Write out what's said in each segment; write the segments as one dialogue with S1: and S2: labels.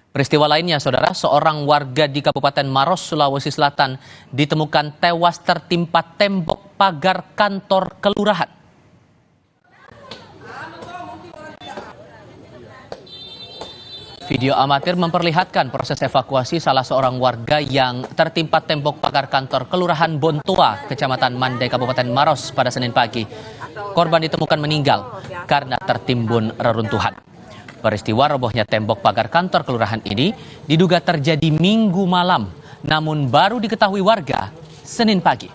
S1: Peristiwa lainnya, saudara, seorang warga di Kabupaten Maros, Sulawesi Selatan ditemukan tewas tertimpa tembok pagar kantor kelurahan. Video amatir memperlihatkan proses evakuasi salah seorang warga yang tertimpa tembok pagar kantor Kelurahan Bontoa, Kecamatan Mandai, Kabupaten Maros pada Senin pagi. Korban ditemukan meninggal karena tertimbun reruntuhan. Peristiwa robohnya tembok pagar kantor kelurahan ini diduga terjadi Minggu malam, namun baru diketahui warga Senin pagi.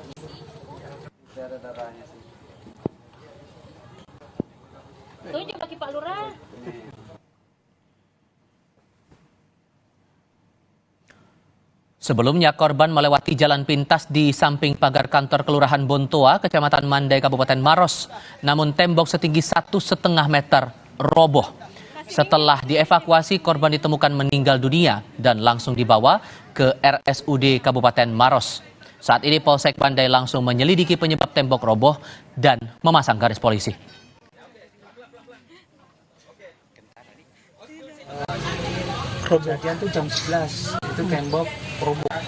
S1: Sebelumnya, korban melewati jalan pintas di samping pagar kantor Kelurahan Bontoa, Kecamatan Mandai, Kabupaten Maros. Namun tembok setinggi 1,5 meter roboh. Setelah dievakuasi, korban ditemukan meninggal dunia dan langsung dibawa ke RSUD Kabupaten Maros. Saat ini Polsek Mandai langsung menyelidiki penyebab tembok roboh dan memasang garis polisi.
S2: Kejadian tuh jam 11 itu tembok roboh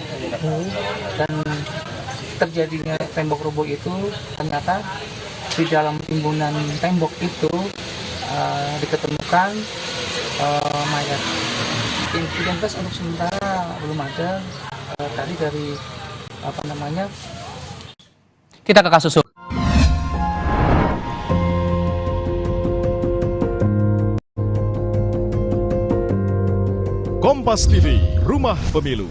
S2: dan terjadinya tembok roboh itu ternyata di dalam timbunan tembok itu diketemukan mayat. Identitas untuk sementara belum ada. Tadi dari
S1: Kita ke kasus
S3: Kompas TV, Rumah Pemilu.